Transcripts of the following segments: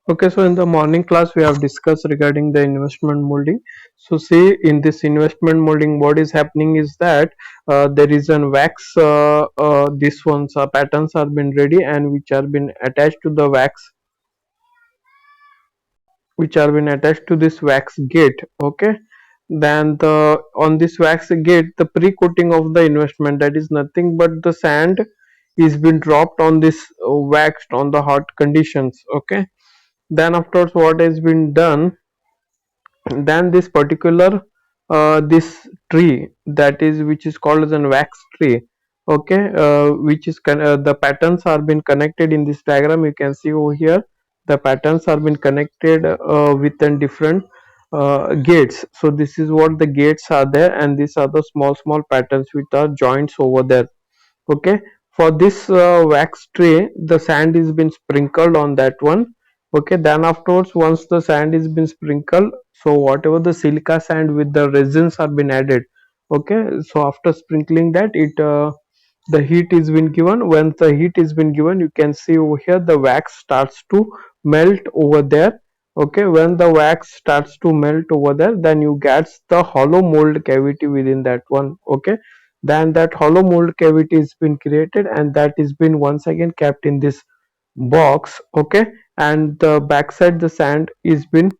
Okay, so in the morning class we have discussed regarding the investment molding. So see, in this investment molding, what is happening is that there is an wax. This one's patterns are been ready and which are been attached to the wax, which are been attached to this wax gate. Okay, then the on this wax gate, the pre-coating of the investment, that is nothing but the sand is been dropped on this waxed on the hot conditions. Okay, then afterwards what has been done, then this particular this tree, that is which is called as a wax tree. Okay, which is the patterns are been connected in this diagram. You can see over here the patterns are been connected with a different gates. So this is what the gates are there, and these are the small patterns with the joints over there. Okay, for this wax tray the sand is been sprinkled on that one. Okay, then afterwards once the sand is been sprinkled, so whatever the silica sand with the resins are been added. Okay, so after sprinkling that, it the heat is been given. When the heat is been given, you can see over here the wax starts to melt over there. Okay, when the wax starts to melt over there, then you get the hollow mold cavity within that one. Okay, then that hollow mold cavity has been created, and that is been once again kept in this box. Okay, and the backside the sand is been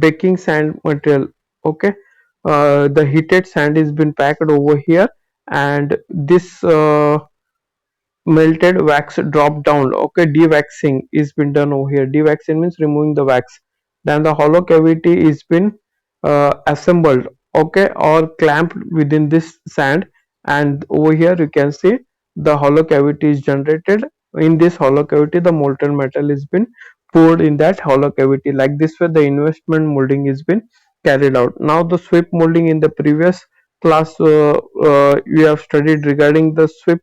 baking sand material. Okay, the heated sand is been packed over here, and this melted wax drop down. Okay, dewaxing is been done over here. Dewaxing means removing the wax. Then the hollow cavity is been assembled, okay, or clamped within this sand, and over here you can see the hollow cavity is generated. In this hollow cavity the molten metal is been poured in that hollow cavity. Like this way the investment molding is been carried out. Now the sweep molding, in the previous class we have studied regarding the sweep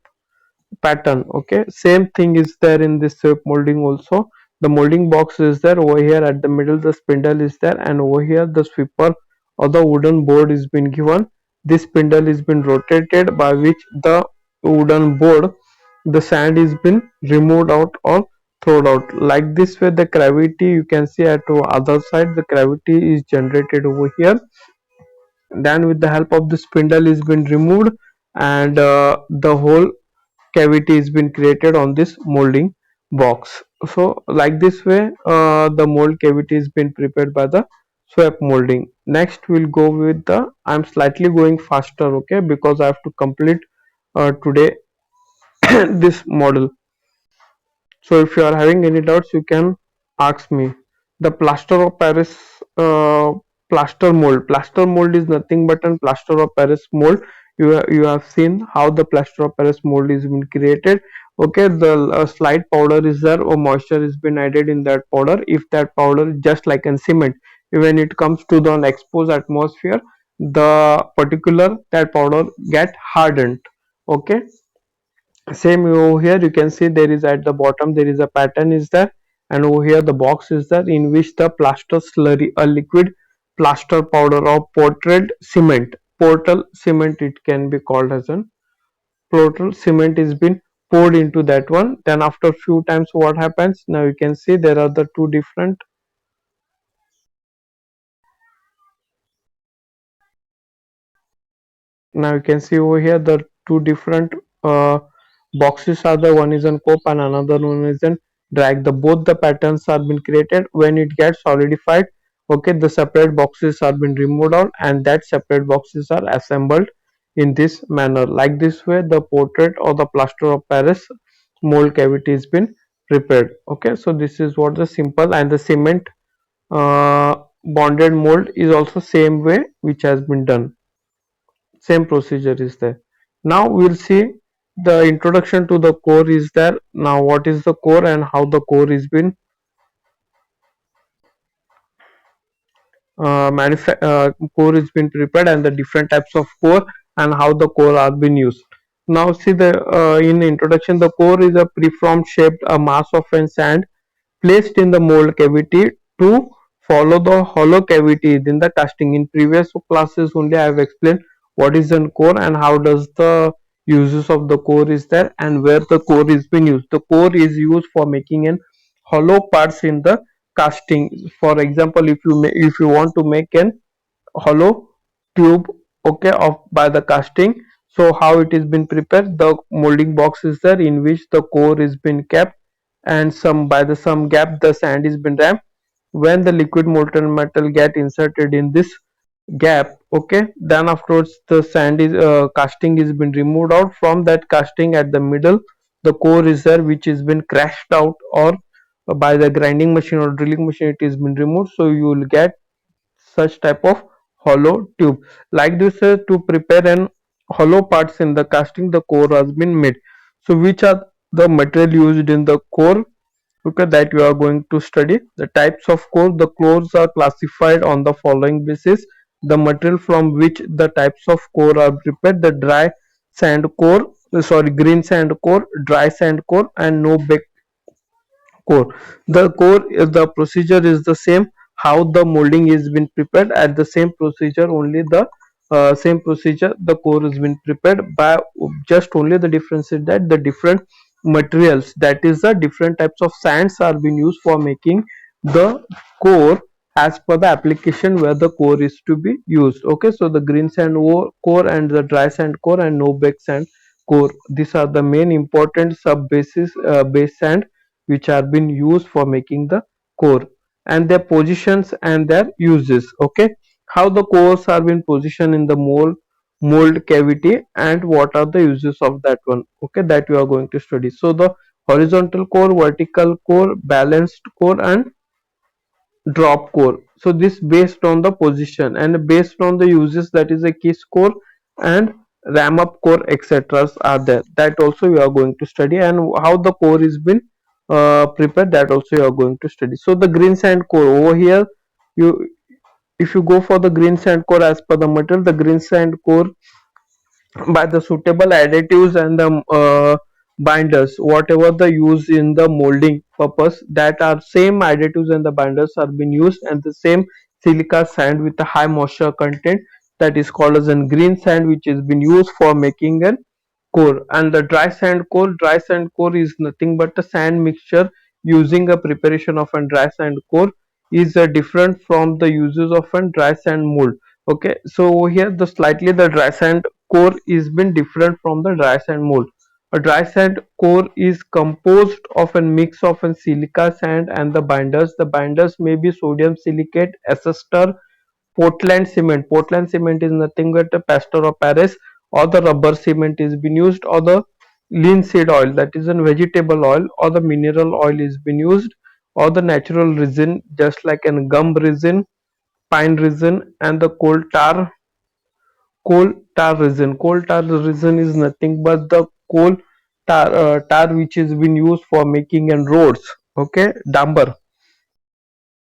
pattern. Okay, same thing is there in this molding also. The molding box is there over here. At the middle the spindle is there, and over here the sweeper or the wooden board is been given. This spindle is been rotated, by which the wooden board, the sand is been removed out or thrown out. Like this way the gravity, you can see at the other side the gravity is generated over here. Then with the help of the spindle is been removed, and the whole cavity has been created on this molding box. So like this way the mold cavity has been prepared by the swap molding. Next we'll go with the, I'm slightly going faster, okay, because I have to complete today this model. So if you are having any doubts, you can ask me. The plaster of Paris plaster mold. Plaster mold is nothing but a plaster of Paris mold. You have seen how the plaster of Paris mold is been created. Okay, the slight powder is there, or moisture is been added in that powder. If that powder, just like in cement, when it comes to the exposed atmosphere, the particular that powder get hardened. Okay, same over here you can see there is at the bottom there is a pattern is there, and over here the box is there in which the plaster slurry, a liquid plaster powder or portal cement it can be called as an portal cement is been poured into that one. Then after few times what happens, now you can see there are the two different. Now you can see over here the two different uh, boxes are the, one is on cope and another one is in drag. The both the patterns are been created. When it gets solidified, okay, the separate boxes are been removed out, and that separate boxes are assembled in this manner. Like this way the portrait or the plaster of Paris mold cavity has been prepared. Okay, so this is what the simple, and the cement bonded mold is also same way which has been done. Same procedure is there. Now we'll see the introduction to the core is there. Now what is the core and how the core is been core is been prepared, and the different types of core and how the core are been used. Now see the in introduction, the core is a preformed shaped a mass of sand placed in the mold cavity to follow the hollow cavity in the casting. In previous classes only I have explained what is a core and how does the uses of the core is there and where the core is being used. The core is used for making an hollow parts in the casting. For example, if you want to make an hollow tube, okay, of by the casting. So how it is been prepared, the molding box is there in which the core is been kept, and some by the some gap the sand is been rammed. When the liquid molten metal get inserted in this gap, okay, then afterwards the sand is casting is been removed out from that casting. At the middle the core is there which has been crashed out, or by the grinding machine or drilling machine it is been removed, so you will get such type of hollow tube. Like this, to prepare an hollow parts in the casting, the core has been made. So which are the material used in the core, okay, that you are going to study. The types of core, the cores are classified on the following basis: the material from which the types of core are prepared, the dry sand core, sorry, green sand core, dry sand core, and no bake core. The core is the procedure is the same. How the molding is been prepared, at the same procedure only, the same procedure the core has been prepared by. Just only the difference is that the different materials, that is the different types of sands are being used for making the core as per the application where the core is to be used. Okay, so the green sand core and the dry sand core and no bake sand core, these are the main important sub bases, base sand which are being used for making the core, and their positions and their uses. Okay, how the cores are being positioned in the mold cavity and what are the uses of that one, okay, that you are going to study. So the horizontal core, vertical core, balanced core, and drop core. So this based on the position and based on the uses, that is a kiss core and ram up core, etc. are there, that also you are going to study. And how the core is been prepared, that also you are going to study. So the green sand core over here, you if you go for the green sand core, as per the material, the green sand core, by the suitable additives and the binders, whatever the use in the molding purpose, that are same additives and the binders are being used, and the same silica sand with a high moisture content, that is called as a green sand, which is been used for making an core. And the dry sand core is nothing but a sand mixture. Using a preparation of a dry sand core is different from the uses of a dry sand mold. Okay, so over here the slightly the dry sand core is been different from the dry sand mold. A dry sand core is composed of a mix of a silica sand and the binders. The binders may be sodium silicate, ester, Portland cement. Portland cement is nothing but a plaster of Paris, or the rubber cement is been used, or the linseed oil, that is a vegetable oil, or the mineral oil is been used, or the natural resin, just like an gum resin, pine resin, and the coal tar resin. Coal tar resin is nothing but the tar which is been used for making and roads. Okay, damper.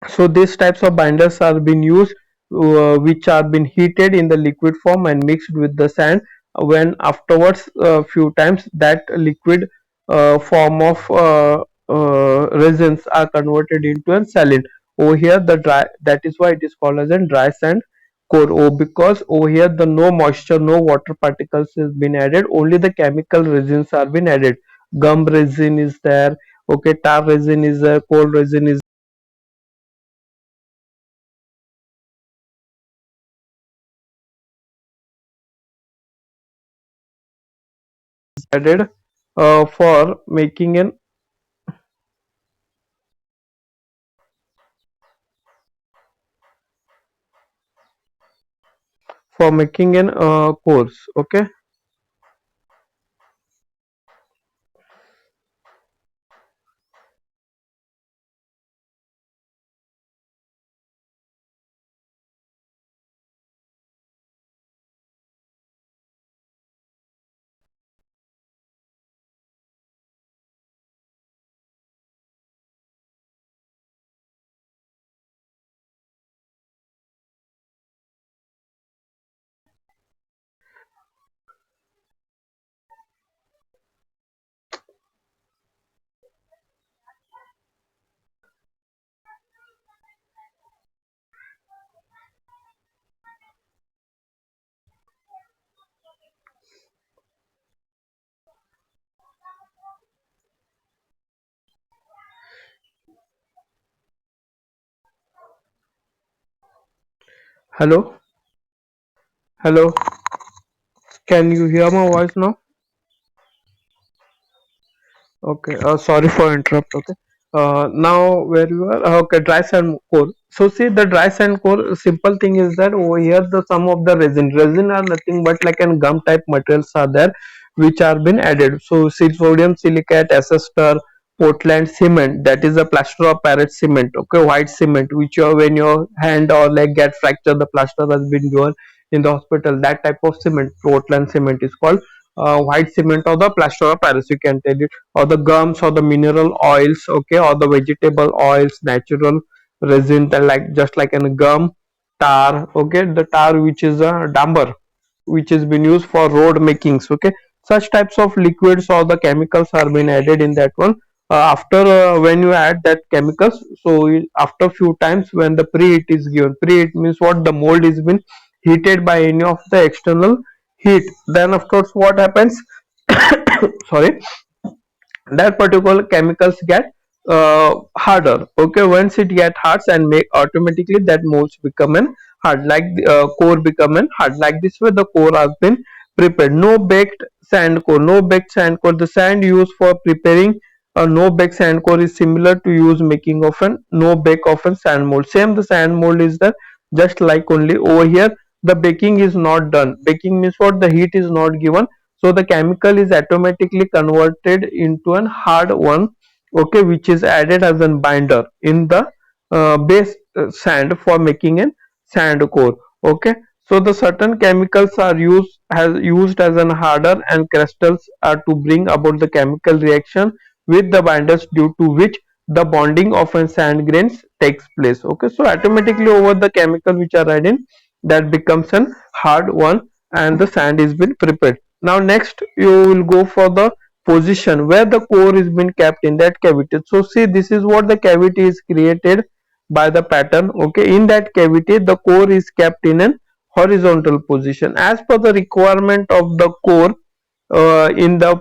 So these types of binders are being used, which are been heated in the liquid form and mixed with the sand. When afterwards few times that liquid form of resins are converted into a saline. Over here the dry, that is why it is called as a dry sand core. Oh, because over here the no moisture, no water particles has been added, only the chemical resins are been added. Gum resin is there, okay, tar resin is there, coal resin is added for making an course. Okay, Hello, hello. Can you hear my voice now? Okay, sorry for interrupt. Okay, now where you are? Okay, dry sand core. So see the dry sand core. Simple thing is that over here the some of the resin are nothing but like an gum type materials are there, which are been added. So see sodium silicate, ester, Portland cement. That is a plaster of Paris cement. Okay, white cement, which you when your hand or leg get fractured, the plaster has been given in the hospital. That type of cement, Portland cement, is called white cement or the plaster of Paris. You can tell it, or the gums or the mineral oils, okay, or the vegetable oils, natural resin, like just like in gum, tar, okay, the tar which is a damper, which is been used for road makings, okay. Such types of liquids or the chemicals are being added in that one. After when you add that chemicals, so after few times when the preheat is given, preheat means what, the mold is been heated by any of the external heat, then of course what happens, sorry, that particular chemicals get harder, okay. Once it get hard and make automatically that molds become an hard, like core become an hard, like this way the core has been prepared. No baked sand core, no baked sand core, the sand used for preparing a no bake sand core is similar to use making of an no bake of a sand mold. Same the sand mold is there, just like only over here the baking is not done. Baking means what, the heat is not given, so the chemical is automatically converted into an hard one, okay, which is added as a binder in the base sand for making a sand core, okay. So the certain chemicals are used as an harder and crystals are to bring about the chemical reaction with the binders, due to which the bonding of a sand grains takes place, okay. So automatically over the chemical which are added, that becomes an hard one and the sand is been prepared. Now next you will go for the position where the core is been kept in that cavity. So see, this is what the cavity is created by the pattern, okay. In that cavity the core is kept in an horizontal position as per the requirement of the core in the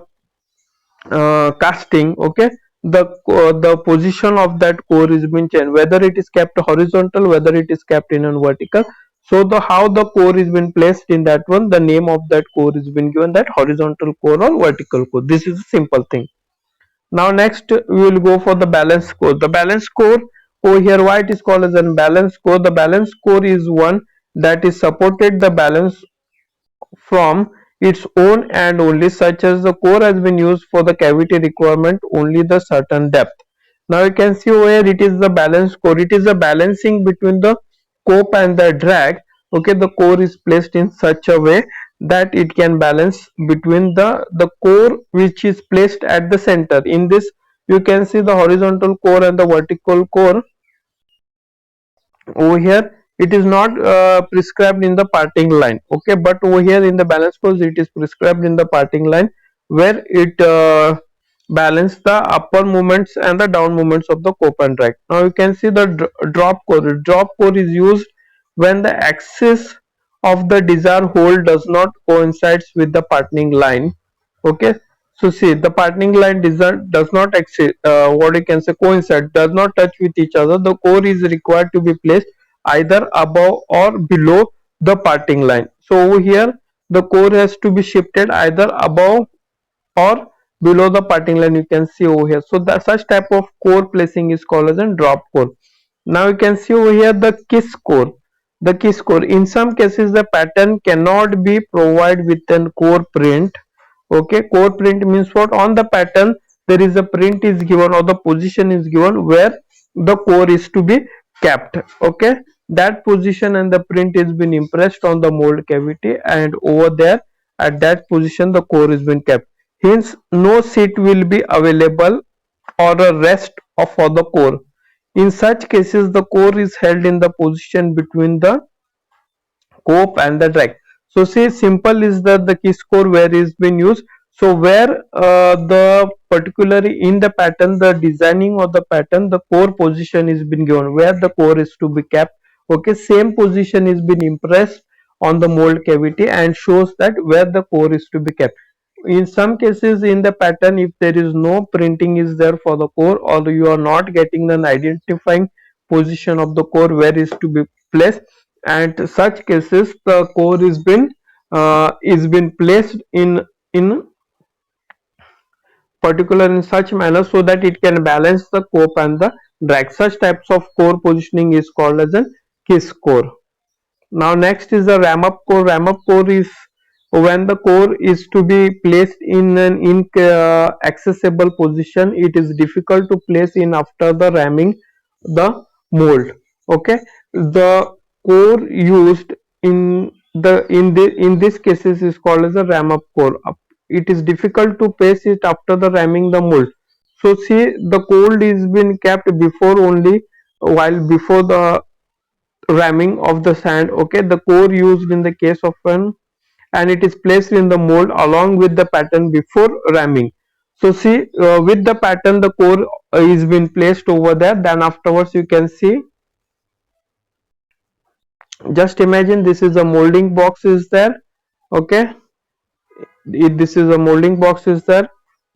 casting, okay. The position of that core is being changed, whether it is kept horizontal, whether it is kept in a vertical. So the how the core is been placed in that one, the name of that core is been given, that horizontal core or vertical core. This is a simple thing. Now next we will go for the balance core. The balance core over here, why it is called as a balance core, the balance core is one that is supported the balance from its own and only, such as the core has been used for the cavity requirement only the certain depth. Now you can see over here it is the balance core, it is a balancing between the scope and the drag, okay. The core is placed in such a way that it can balance between the core which is placed at the center. In this you can see the horizontal core and the vertical core. Over here it is not prescribed in the parting line, okay, but over here in the balance course it is prescribed in the parting line, where it balance the upper movements and the down movements of the cope and drag. Now you can see the drop core is used when the axis of the desired hole does not coincides with the parting line, okay. So see, the parting line does not exist, what you can say, coincide, does not touch with each other. The core is required to be placed either above or below the parting line. So over here the core has to be shifted either above or below the parting line, you can see over here. So that such type of core placing is called as a drop core. Now you can see over here the kiss core. The kiss core, in some cases the pattern cannot be provided with an core print, okay. Core print means what, on the pattern there is a print is given or the position is given where the core is to be kept, okay. That position and the print is been impressed on the mold cavity, and over there at that position the core is been kept. Hence no seat will be available or a rest for the core. In such cases the core is held in the position between the scope and the drag. So see, simple is that the key score where is been used. So where the particularly in the pattern, the designing of the pattern, the core position is been given where the core is to be kept, okay. Same position is been impressed on the mold cavity and shows that where the core is to be kept. In some cases in the pattern, if there is no printing is there for the core, or you are not getting an identifying position of the core where is to be placed, and such cases the core is been placed in particular in such manner so that it can balance the cope and the drag. Such types of core positioning is called as a kiss core. Now next is the ram up core. Ram up core is when the core is to be placed in an inaccessible position. It is difficult to place in after the ramming the mold. Okay, the core used in this cases is called as a ram up core. It is difficult to place it after the ramming the mold. So see, the cold is been kept before only, while before the ramming of the sand. Okay, the core used in the case of an, and it is placed in the mold along with the pattern before ramming. So see, with the pattern the core is been placed over there, then afterwards you can see, just imagine this is a molding box is there. Okay, this is a molding box is there.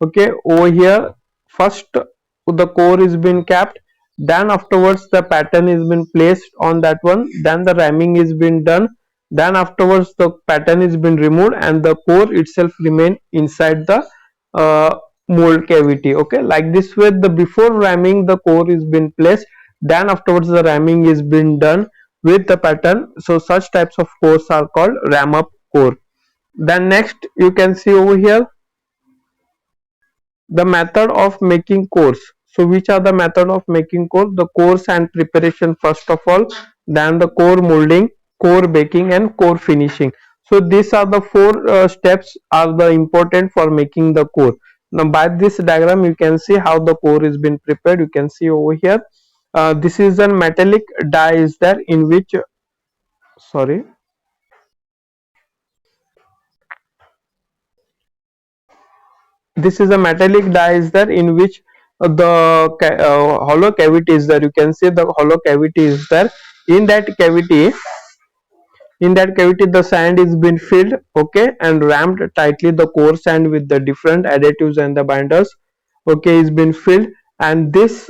Okay, over here first the core is been capped, then afterwards the pattern is been placed on that one, then the ramming is been done, then afterwards the pattern is been removed and the core itself remain inside the uh, mold cavity. Okay, like this way the before ramming the core is been placed, then afterwards the ramming is been done with the pattern. So such types of cores are called ram up core. Then next you can see over here the method of making cores. So which are the method of making core? The cores and preparation first of all, then the core molding, core baking and core finishing. So these are the four steps are the important for making the core. Now by this diagram you can see how the core is been prepared. You can see over here, this is a metallic die is there in which, sorry, this is a metallic die is there in which hollow cavity is there. You can see the hollow cavity is there. In that cavity, the sand is been filled, okay, and rammed tightly. The core sand with the different additives and the binders, okay, is been filled, and this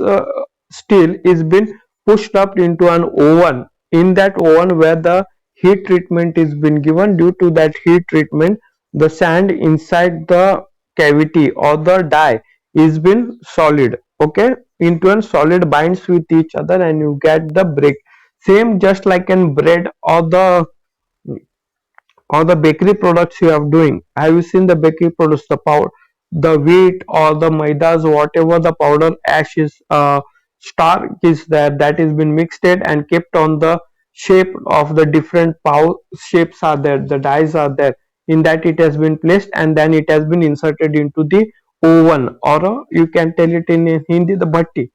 steel is been pushed up into an oven. In that oven where the heat treatment is been given, due to that heat treatment the sand inside the cavity or the die is been solid, okay, into a solid binds with each other and you get the brick. Same just like in bread or the bakery products you are doing. Have you seen the bakery products, the powder, the wheat or the maidas, whatever the powder ash is, starch is there, that is been mixed it and kept on the shape of the different shapes are there, the dies are there, in that it has been placed and then it has been inserted into the oven, or you can tell it in Hindi the bhatti.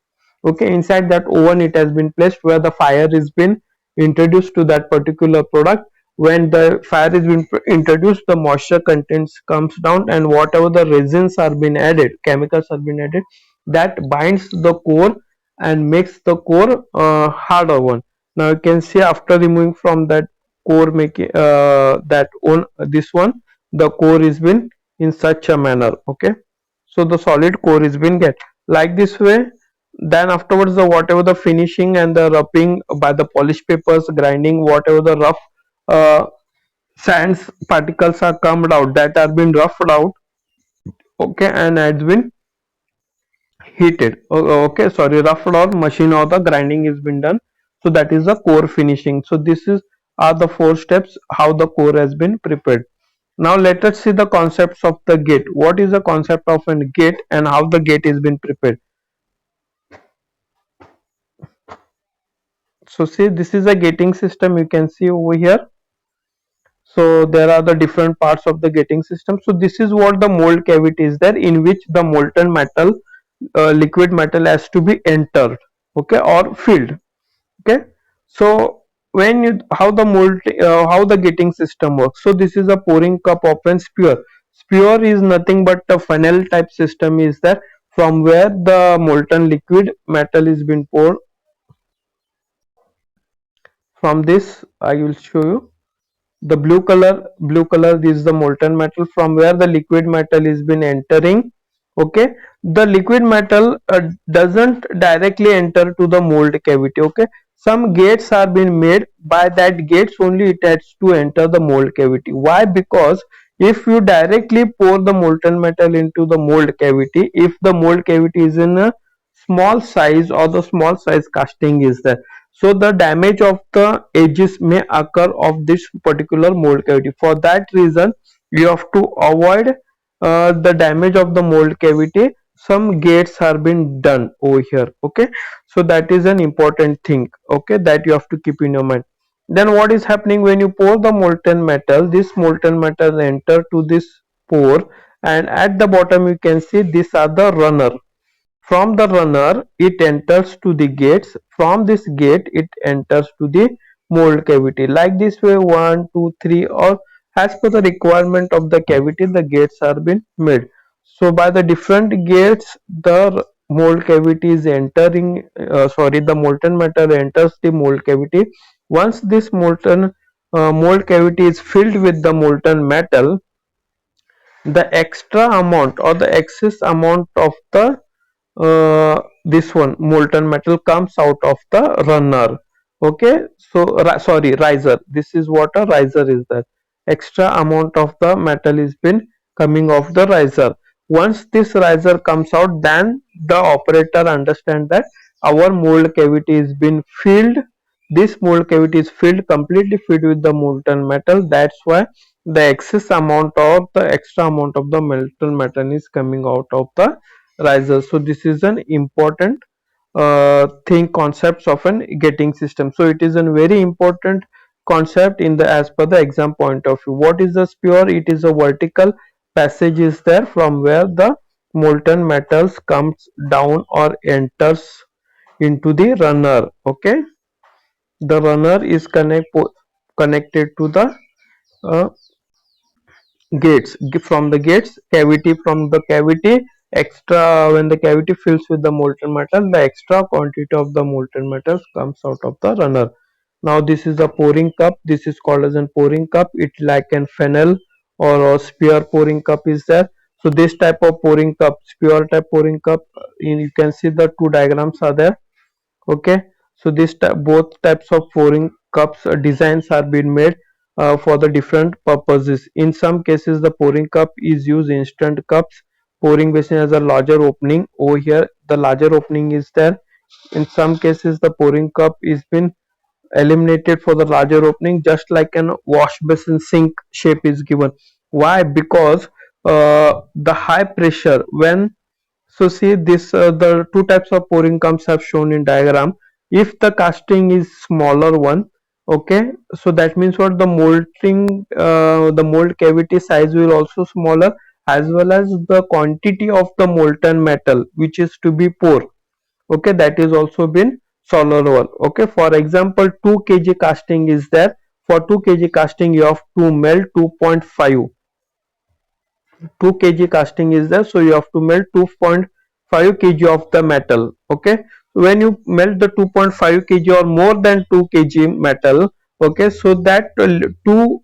Okay, inside that oven it has been placed where the fire is been introduced to that particular product. When the fire is been introduced, the moisture contents comes down and whatever the resins are been added, chemicals are been added, that binds the core and makes the core harder one. Now you can see after removing from that core, making that on this one, the core is been in such a manner. Okay, so the solid core is been get like this way. Then afterwards the whatever the finishing and the roughing by the polish papers, grinding, whatever the rough uh, sands particles are come out, that are been roughed out, okay, and has been heated. Okay, sorry, roughed or machine or the grinding is been done. So that is the core finishing. So this is are the four steps how the core has been prepared. Now let us see the concepts of the gate. What is the concept of a gate and how the gate is been prepared? So see, this is a gating system you can see over here. So there are the different parts of the gating system. So this is what the mold cavity is there, in which the molten metal, liquid metal has to be entered, okay, or filled. Okay, so when you how the gating system works. So this is a pouring cup open sphere. Sphere is nothing but a funnel type system is there, from where the molten liquid metal is been poured. From this I will show you. The blue color is the molten metal, from where the liquid metal is been entering. Okay, the liquid metal doesn't directly enter to the mold cavity. Okay, some gates are being made. By that gates only it has to enter the mold cavity. Why? Because if you directly pour the molten metal into the mold cavity, if the mold cavity is in a small size or the small size casting is there, so the damage of the edges may occur of this particular mold cavity. For that reason you have to avoid the damage of the mold cavity. Some gates are being done over here. Okay, so that is an important thing, okay, that you have to keep in your mind. Then what is happening when you pour the molten metal? This molten metal enter to this pore, and at the bottom you can see these are the runner. From the runner it enters to the gates. From this gate it enters to the mold cavity. Like this way, 1 2 3, or as per the requirement of the cavity the gates are being made. So by the different gates the mold cavity is entering, sorry, the molten metal enters the mold cavity. Once this molten mold cavity is filled with the molten metal, the extra amount or the excess amount of the this one molten metal comes out of the runner. Okay, so sorry, riser. This is what a riser is, that extra amount of the metal is been coming off the riser. Once this riser comes out, then the operator understand that our mold cavity is been filled. This mold cavity is filled, completely filled with the molten metal. That's why the excess amount or the extra amount of the molten metal is coming out of the riser. So this is an important thing, concepts of an getting system. So it is a very important concept in the as per the exam point of view. What is the sphere? It is a vertical passage is there from where the molten metals comes down or enters into the runner. Okay, the runner is connected to the uh, gates. From the gates cavity, from the cavity extra, when the cavity fills with the molten metal, the extra quantity of the molten metals comes out of the runner. Now this is a pouring cup. This is called as a pouring cup. It like an funnel or a spear pouring cup is there. So this type of pouring cup, spear type pouring cup, you can see the two diagrams are there. Okay, so this both types of pouring cups designs are being made for the different purposes. In some cases the pouring cup is used instant cups. Pouring basin has a larger opening. Over here the larger opening is there. In some cases the pouring cup is been eliminated for the larger opening, just like an wash basin sink shape is given. Why? Because the high pressure when, so see this the two types of pouring cups have shown in diagram. If the casting is smaller one, okay, so that means what, the molding the mold cavity size will also smaller, as well as the quantity of the molten metal which is to be poured, okay, that is also been smaller one. Okay, for example 2 kg casting is there. For 2 kg casting you have to melt 2.5, 2 kg casting is there, so you have to melt 2.5 kg of the metal. Okay, when you melt the 2.5 kg or more than 2 kg metal, okay, so that 2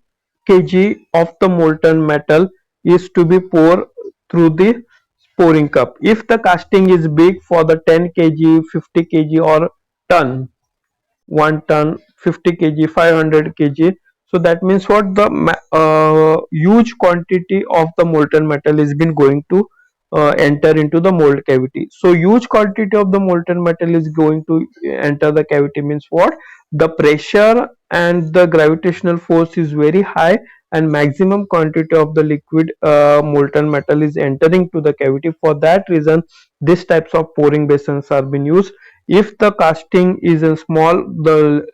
kg of the molten metal is to be poured through the pouring cup. If the casting is big, for the 10 kg, 50 kg or ton, 1 ton, 50 kg, 500 kg, so that means what, the huge quantity of the molten metal is been going to enter into the mold cavity. So huge quantity of the molten metal is going to enter the cavity means what, the pressure and the gravitational force is very high, and maximum quantity of the liquid molten metal is entering to the cavity. For that reason these types of pouring basins are being used. If the casting is in small, the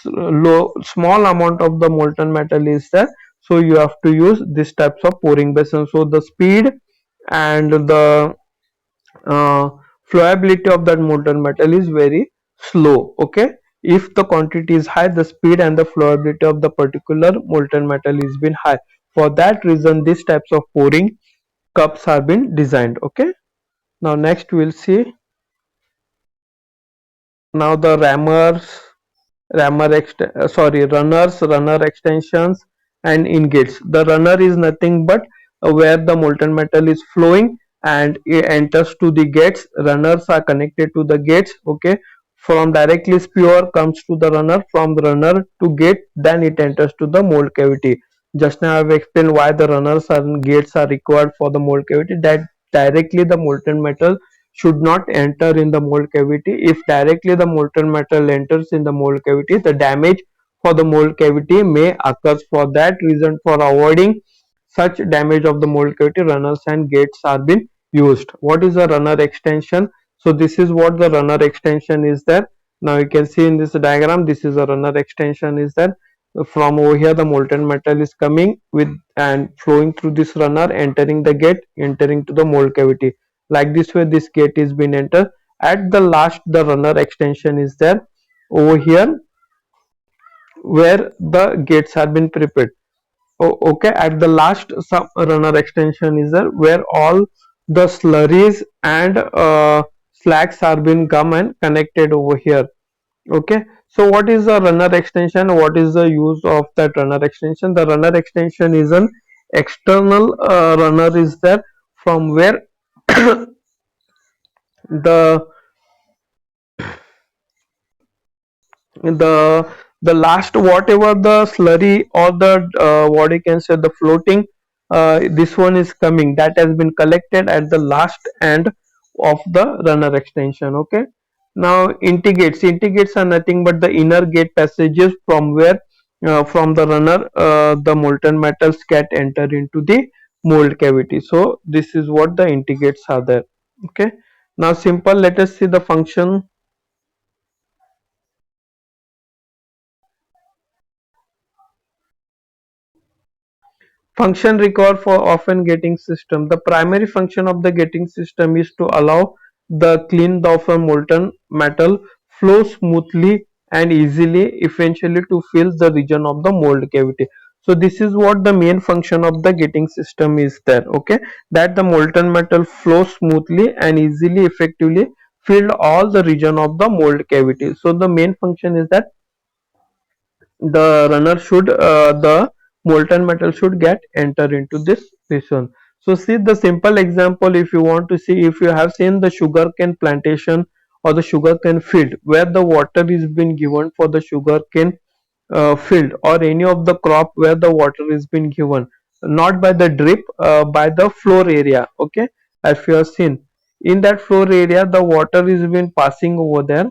low small amount of the molten metal is there, so you have to use this types of pouring basin. So the speed and the uh, flowability of that molten metal is very slow. Okay, if the quantity is high, the speed and the flowability of the particular molten metal is been high. For that reason these types of pouring cups are been designed. Okay, now next we'll see now the rammers, runners, runner extensions and ingates. The runner is nothing but where the molten metal is flowing and it enters to the gates. Runners are connected to the gates. Okay, from directly spewer comes to the runner, from the runner to gate, then it enters to the mold cavity. Just now I have explained why the runners and gates are required for the mold cavity, that directly the molten metal should not enter in the mold cavity. If directly the molten metal enters in the mold cavity, the damage for the mold cavity may occur. For that reason, for avoiding such damage of the mold cavity, runners and gates are being used. What is a runner extension? So this is what the runner extension is there. Now you can see in this diagram, this is a runner extension is there. From over here the molten metal is coming with and flowing through this runner, entering the gate, entering to the mold cavity. Like this way this gate is being entered. At the last the runner extension is there over here, where the gates have been prepared. Oh, okay, at the last sub runner extension is there, where all the slurries and slacks are being come and connected over here. Okay, so what is the runner extension? What is the use of that runner extension? The runner extension is an external runner is there, from where the the the last whatever the slurry or the what you can say the floating, this one is coming, that has been collected at the last end of the runner extension. Okay, now integrates are nothing but the inner gate passages from where from the runner the molten metals get enter into the mold cavity. So this is what the integrates are there. Okay, now simple, let us see the function. Function required for often gating system. The primary function of the gating system is to allow the clean of a molten metal flow smoothly and easily, eventually to fill the region of the mold cavity. So this is what the main function of the gating system is there. Okay, that the molten metal flows smoothly and easily, effectively filled all the region of the mold cavity. So the main function is that the runner should the molten metal should get enter into this one. So see the simple example, if you want to see, if you have seen the sugarcane plantation or the sugarcane field where the water is being given for the sugarcane field, or any of the crop where the water is being given not by the drip, by the floor area. Okay, as you have seen in that floor area the water is been passing over there.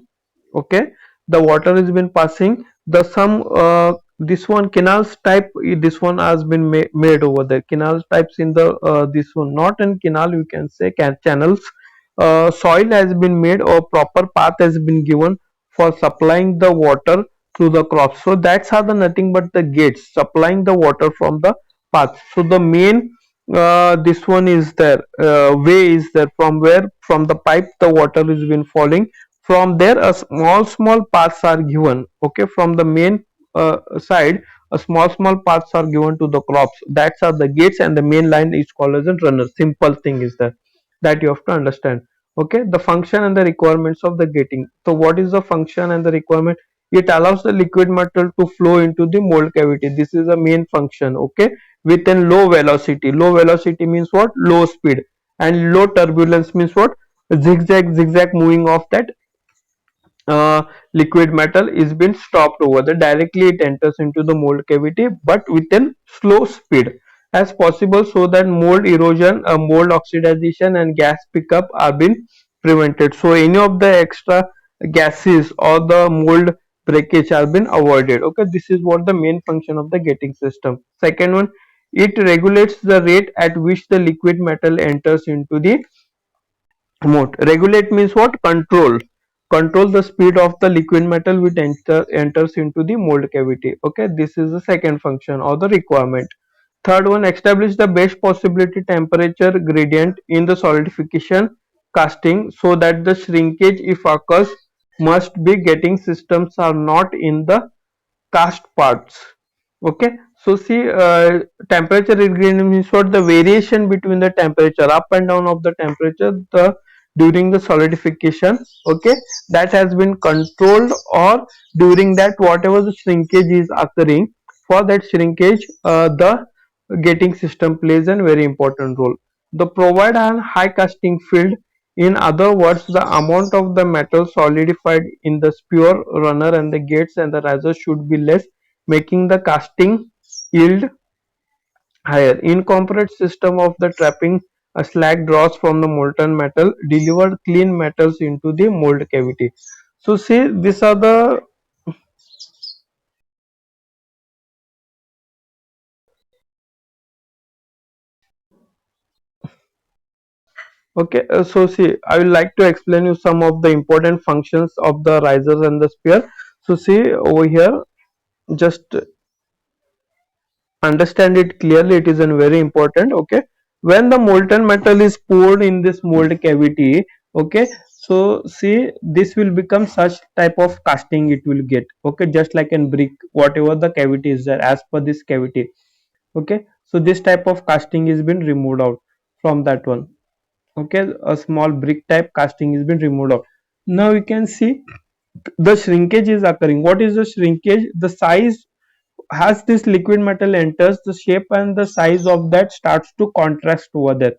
Okay, the water has been passing the some this one canals type, this one has been made over there, canal types in the this one, not in canal, you can say channels. Soil has been made or proper path has been given for supplying the water to the crops. So that's how the nothing but the gates supplying the water from the path. So the main this one is there, way is there, from where from the pipe the water is been falling. From there a small paths are given. Okay, from the main side a small paths are given to the crops. That's are the gates, and the main line is called as a runner. Simple thing is that you have to understand. Okay, the function and the requirements of the gating. So what is the function and the requirement? It allows the liquid metal to flow into the mold cavity. This is the main function. Okay, within low velocity. Low velocity means what? Low speed. And low turbulence means what? Zigzag moving of that liquid metal is been stopped over there. Directly it enters into the mold cavity, but within slow speed as possible, so that mold erosion, mold oxidation and gas pickup are being prevented. So any of the extra gases or the mold breakage are been avoided. Okay, this is what the main function of the gating system. Second one, it regulates the rate at which the liquid metal enters into the mold. Regulate means what? Control the speed of the liquid metal which enters into the mold cavity. Okay, this is the second function or the requirement. Third one, establish the best possibility temperature gradient in the solidification casting, so that the shrinkage if occurs must be getting systems are not in the cast parts. Okay, so see temperature gradient means what? The variation between the temperature up and down of the temperature the during the solidification. Okay, that has been controlled, or during that whatever the shrinkage is occurring, for that shrinkage the gating system plays a very important role. The provide an high casting field In other words, the amount of the metal solidified in the sphere, runner and the gates and the riser should be less, making the casting yield higher. Incorporate system of the trapping, a slag draws from the molten metal, delivered clean metals into the mold cavity. So see, these are the okay. So see, I will like to explain you some of the important functions of the risers and the sphere. So see over here, just understand it clearly. It is a very important. Okay, when the molten metal is poured in this mold cavity, okay, so see, this will become such type of casting it will get. Okay, just like in brick, whatever the cavity is there as per this cavity. Okay, so this type of casting is been removed out from that one. Okay, a small brick type casting is been removed out. Now you can see the shrinkage is occurring. What is the shrinkage? The size, as this liquid metal enters, the shape and the size of that starts to contrast over there.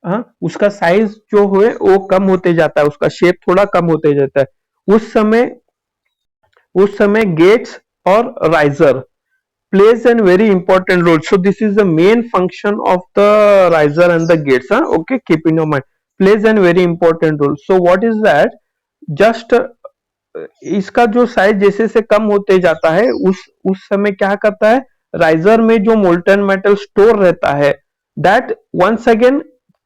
हाँ, उसका size जो है वो कम होते जाता है, उसका shape थोड़ा कम होते जाता है उस समय. उस समय गेट्स और riser plays a very important role. So this is the main function of the riser and the gates. Huh? Okay, keep in your mind. Plays a very important role. So what is that? Just इसका जो size जैसे से कम होते जाता है उस समय क्या करता है, राइजर में जो मोल्टन मेटल स्टोर रहता है that once again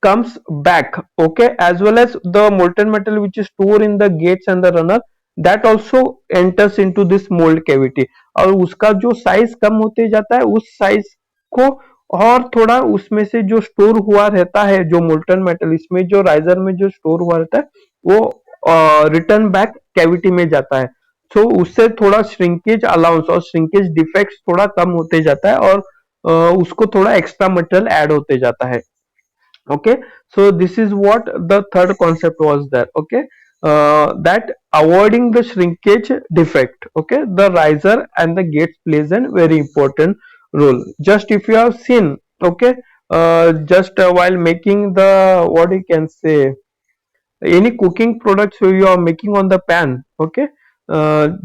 comes back. Okay, as well as the molten metal which is stored in the gates and the runner, that also enters into this mold cavity. और उसका जो size कम होते जाता है उस size को और थोड़ा उसमें से जो स्टोर हुआ रहता है जो मोल्टन मेटल इसमें जो राइजर में जो स्टोर हुआ रहता है वो रिटर्न बैक कैविटी में जाता है. सो उससे थोड़ा श्रिंकेज अलाउंस और श्रिंकेज डिफेक्ट्स थोड़ा कम होते जाता है और उसको थोड़ा एक्स्ट्रा मटेरियल ऐड होते जाता है. Okay, so this is what the third concept was there. Okay, that avoiding the shrinkage defect. Okay, the riser and the gates plays a very important role. Just if you have seen, okay, just while making the, what you can say, any cooking products you are making on the pan. Okay,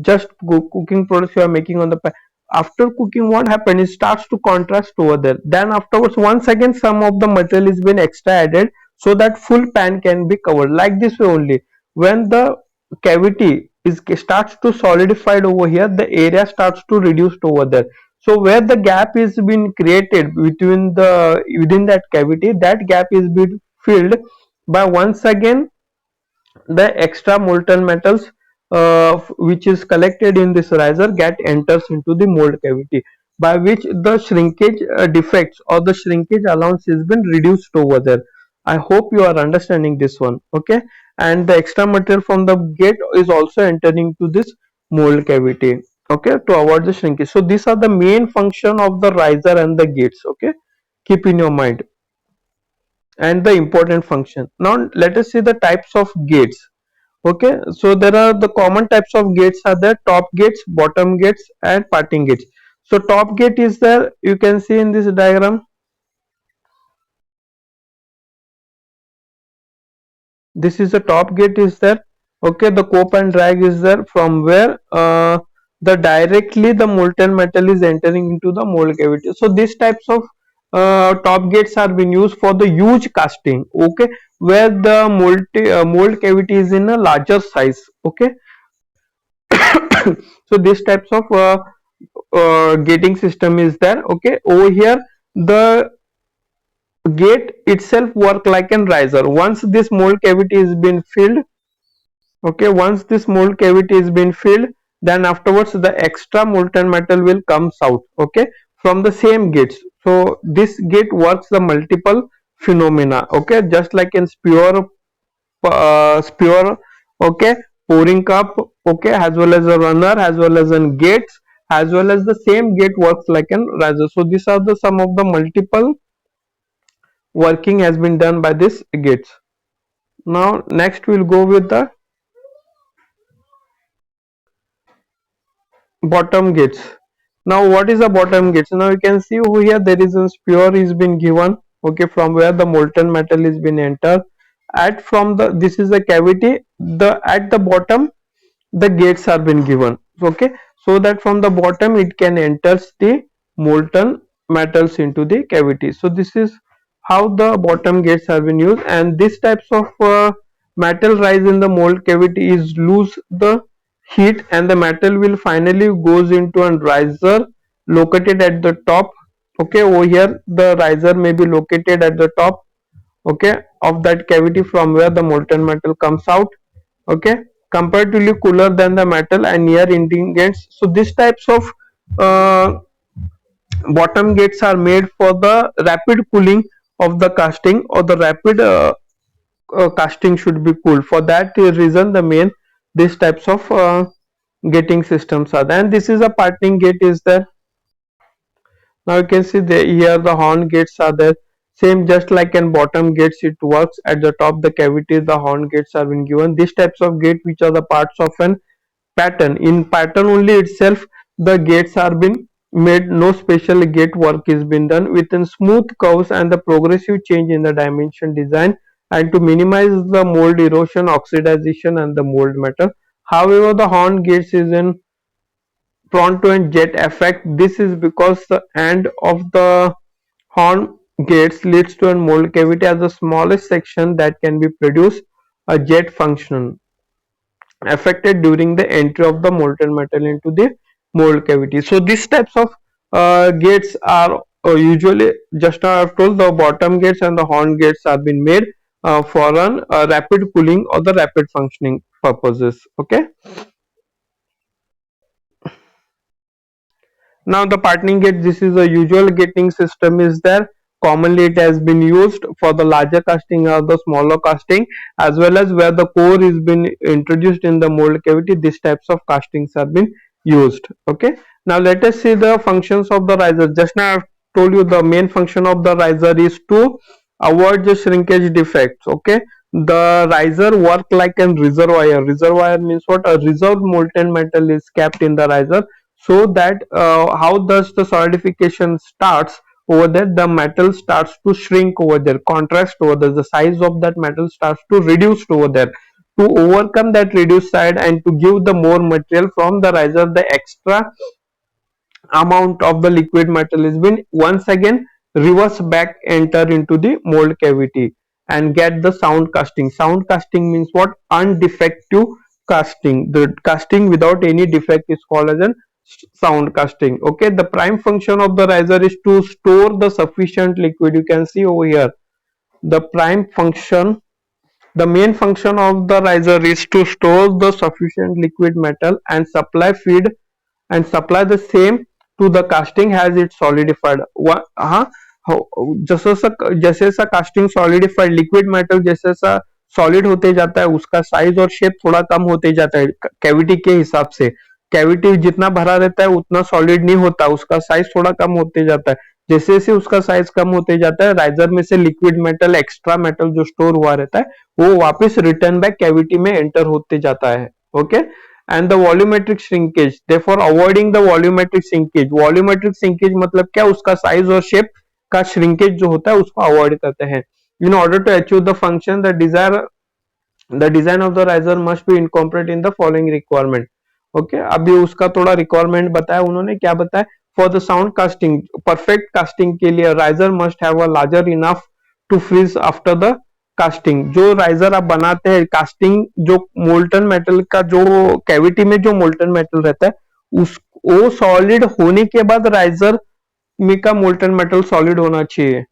just cooking products you are making on the pan, after cooking what happens, it starts to contrast over there, then afterwards once again some of the material is been extra added so that full pan can be covered like this way only. When the cavity is starts to solidified over here, the area starts to reduce over there. So where the gap is been created between the within that cavity, that gap is been filled by once again the extra molten metals which is collected in this riser get enters into the mold cavity, by which the shrinkage defects or the shrinkage allowance has been reduced over there. I hope you are understanding this one. Okay, and the extra material from the gate is also entering to this mold cavity. Okay, to avoid the shrinkage. So these are the main function of the riser and the gates. Okay, keep in your mind, and the important function. Now let us see the types of gates. Okay, so there are the common types of gates are there: top gates, bottom gates and parting gates. So top gate is there, you can see in this diagram. This is the top gate is there. Okay, the cope and drag is there from where the directly the molten metal is entering into the mold cavity. So these types of top gates are being used for the huge casting. Okay, where the mold cavity is in a larger size. Okay, so these types of gating system is there. Okay, over here the gate itself work like an riser. Once this mold cavity is been filled, okay, once this mold cavity is been filled, then afterwards the extra molten metal will comes out. Okay, from the same gates. So this gate works the multiple phenomena. Okay, just like in sphere, okay, pouring cup, okay, as well as a runner, as well as in gates, as well as the same gate works like an riser. So these are the some of the multiple working has been done by this gates. Now next we'll go with the bottom gates. Now what is the bottom gates? Now you can see over here there is a sphere is been given. Okay, from where the molten metal is been entered, at from the this is the cavity, the at the bottom the gates are been given, okay, so that from the bottom it can enters the molten metals into the cavity. So this is how the bottom gates have been used, and this types of metal rise in the mold cavity is lose the heat, and the metal will finally goes into a riser located at the top. Okay, over here the riser may be located at the top, okay, of that cavity from where the molten metal comes out, okay, comparatively cooler than the metal and near ingredients. So these types of uh, bottom gates are made for the rapid cooling of the casting, or the rapid casting should be cooled. For that reason the main these types of gating systems are there, and this is a parting gate is there. Now you can see here the horn gates are there, same just like in bottom gates it works. At the top the cavity the horn gates are been given. These types of gate which are the parts of an pattern, in pattern only itself the gates are been made, no special gate work is been done, within smooth curves and the progressive change in the dimension design, and to minimize the mold erosion, oxidization and the mold metal. However, the horn gates is in prone to a jet effect. This is because the end of the horn gates leads to a mold cavity as the smallest section that can be produce a jet function affected during the entry of the molten metal into the mold cavity. So these types of gates are usually, just now I've told, the bottom gates and the horn gates have been made for an rapid cooling or the rapid functioning purposes. Okay. Now the partning gate, this is a usual gating system is there. Commonly it has been used for the larger casting or the smaller casting, as well as where the core is been introduced in the mold cavity. These types of castings have been used. Okay. Now let us see the functions of the riser. Just now I have told you the main function of the riser is to avoid the shrinkage defects. Okay. The riser work like a reservoir. Reservoir means what? A reserved molten metal is kept in the riser, so that how does the solidification starts over there, the metal starts to shrink over there, contrast over there, the size of that metal starts to reduce over there. To overcome that reduced side and to give the more material from the riser, the extra amount of the liquid metal is been once again reverse back enter into the mold cavity and get the sound casting. Sound casting means what? Undefective casting. The casting without any defect is called as an sound casting. Okay, the prime function of the riser is to store the sufficient liquid. You can see over here the prime function, the main function of the riser is to store the sufficient liquid metal and supply the same to the casting as it solidified. जैसे सा casting solidified liquid metal जैसे सा solid होते जाता है, उसका size और shape थोड़ा कम होते जाता है कैविटी के हिसाब से। कैविटी जितना भरा रहता है उतना सॉलिड नहीं होता, उसका साइज थोड़ा कम होते जाता है। जैसे जैसे उसका साइज कम होते जाता है, राइजर में से लिक्विड मेटल, एक्स्ट्रा मेटल जो स्टोर हुआ रहता है वो वापस रिटर्न बैक कैविटी में एंटर होते जाता है। Okay, and the volumetric shrinkage, therefore avoiding the volumetric shrinkage. Volumetric shrinkage मतलब क्या? उसका साइज और शेप का श्रिंकेज जो होता है उसको अवॉइड करते हैं। In order to achieve the function the design of the riser must be incorporate in the following requirement. Okay, अभी उसका थोड़ा रिक्वायरमेंट बताया उन्होंने, क्या बताया? For the sound casting, perfect casting के लिए riser must have a larger enough to freeze after the casting. जो राइजर आप बनाते हैं कास्टिंग, जो मोल्टन मेटल का जो कैविटी में जो मोल्टन मेटल रहता है उस वो सॉलिड होने के बाद राइजर में का मोल्टन मेटल सॉलिड होना चाहिए।